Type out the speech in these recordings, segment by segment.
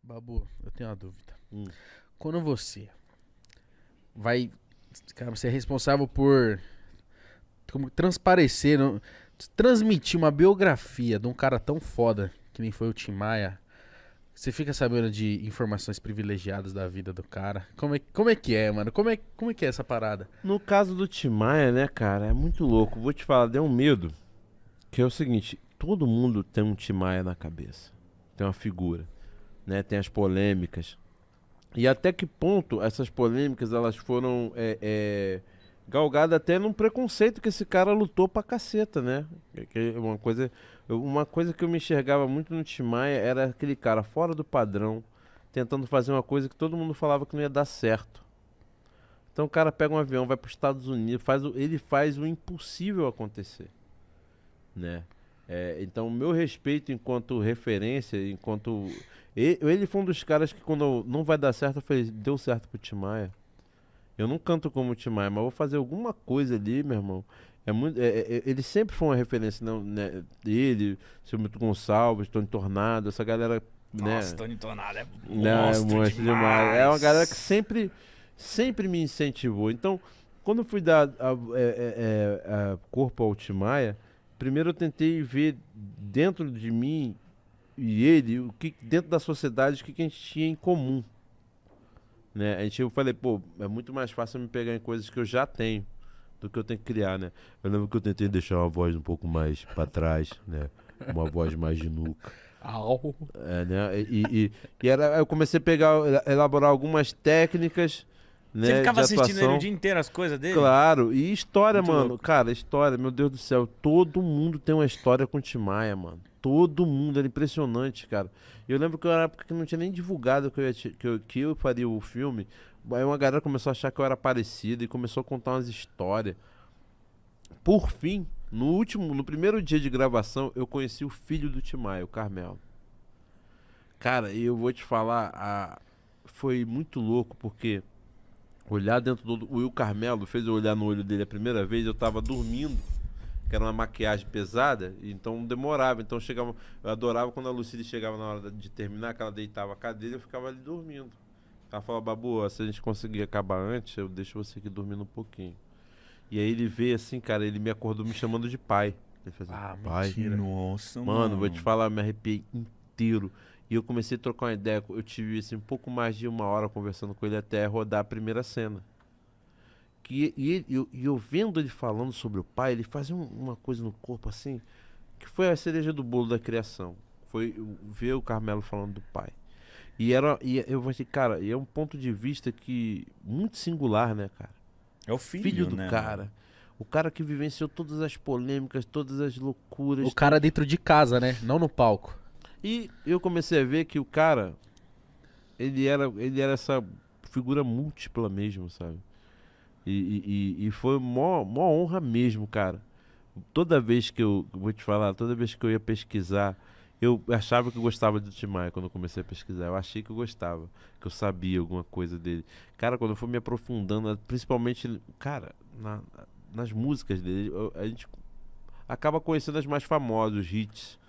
Babu, eu tenho uma dúvida. Hum. Quando você vai, cara, você é responsável por transparecer, transmitir uma biografia de um cara tão foda que nem foi o Tim Maia, você fica sabendo de informações privilegiadas da vida do cara. Como é que é, mano? Como é que é essa parada? No caso do Tim Maia, né, cara, é muito louco. Vou te falar, deu um medo. Que é o seguinte, todo mundo tem um Tim Maia na cabeça. Tem uma figura, né? Tem as polêmicas. E até que ponto essas polêmicas elas foram galgadas até num preconceito que esse cara lutou pra caceta, né? Que é uma coisa que eu me enxergava muito no Tim Maia era aquele cara fora do padrão, tentando fazer uma coisa que todo mundo falava que não ia dar certo. Então o cara pega um avião, vai para os Estados Unidos, ele faz o impossível acontecer, né? Então, o meu respeito enquanto referência, enquanto... Ele foi um dos caras que quando não vai dar certo, eu falei, deu certo pro Tim Maia. Eu não canto como o Tim Maia, mas vou fazer alguma coisa ali, meu irmão. Ele sempre foi uma referência, não, né? Ele, seu Milton Gonçalves, Tony Tornado, essa galera, né? Nossa, Tony Tornado é Não, monstro, monstro demais. É uma galera que sempre me incentivou. Então, quando eu fui dar corpo ao Tim Maia, primeiro eu tentei ver dentro de mim e ele, o que dentro da sociedade, o que a gente tinha em comum, né? Eu falei, pô, é muito mais fácil me pegar em coisas que eu já tenho do que eu tenho que criar, né? Eu lembro que eu tentei deixar uma voz um pouco mais pra trás, né? Uma voz mais de nuca. Au. Né? Eu comecei a elaborar algumas técnicas, né, Você ficava de assistindo atuação. ele o dia inteiro, as coisas dele? Claro, e história, Muito mano. louco. Cara, história, meu Deus do céu. Todo mundo tem uma história com o Tim Maia, mano. Todo mundo, era impressionante, cara. Eu lembro que era uma época que não tinha nem divulgado que eu faria o filme. Aí uma galera começou a achar que eu era parecido e começou a contar umas histórias. Por fim, no primeiro dia de gravação, eu conheci o filho do Tim Maia, o Carmelo. Cara, e eu vou te falar, foi muito louco, porque olhar dentro do... O Will Carmelo fez eu olhar no olho dele a primeira vez, eu tava dormindo, que era uma maquiagem pesada, então demorava. Então eu adorava quando a Lucília chegava na hora de terminar, que ela deitava a cadeira e eu ficava ali dormindo. Ela falava, Babu, se a gente conseguir acabar antes, eu deixo você aqui dormindo um pouquinho. E aí ele veio assim, cara, ele me acordou me chamando de pai. Ele fez pai. Mentira. Nossa, Mano, vou te falar, eu me arrepiei inteiro. E eu comecei a trocar uma ideia. Eu tive assim, um pouco mais de 1 hora conversando com ele até rodar a primeira cena. E eu vendo ele falando sobre o pai, ele fazia uma coisa no corpo assim, que foi a cereja do bolo da criação. Foi ver o Carmelo falando do pai. E eu falei, cara, e é um ponto de vista que muito singular, né, cara? é o filho, Do né, cara. mano? O cara que vivenciou todas as polêmicas, todas as loucuras. O cara dentro de casa, né? Não no palco. E eu comecei a ver que o cara, ele era essa figura múltipla mesmo, sabe? E foi mó honra mesmo, cara. Toda vez que vou te falar, toda vez que eu ia pesquisar, eu achava que eu gostava do Tim Maia quando eu comecei a pesquisar. Eu achei que eu gostava, que eu sabia alguma coisa dele. Cara, quando eu fui me aprofundando, principalmente, cara, nas músicas dele, a gente acaba conhecendo as mais famosas, os hits,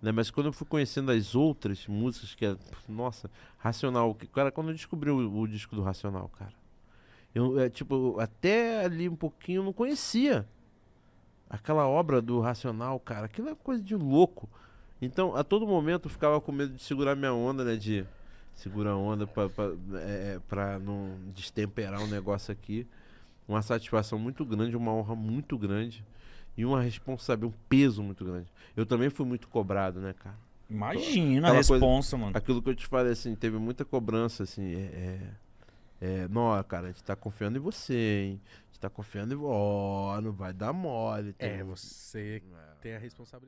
né? Mas quando eu fui conhecendo as outras músicas, nossa, Racional, cara, quando eu descobri o disco do Racional, cara, tipo, até ali um pouquinho eu não conhecia aquela obra do Racional, cara, aquilo é coisa de louco. Então, a todo momento eu ficava com medo de segurar minha onda, né, de segurar a onda pra não destemperar um negócio aqui. Uma satisfação muito grande, uma honra muito grande e uma responsabilidade, um peso muito grande. Eu também fui muito cobrado, né, cara? Imagina a Aquela coisa- responsa, mano. Aquilo que eu te falei, assim, teve muita cobrança, assim, não, cara, a gente tá confiando em você, hein? A gente tá confiando em você, não vai dar mole. Você tem a responsabilidade.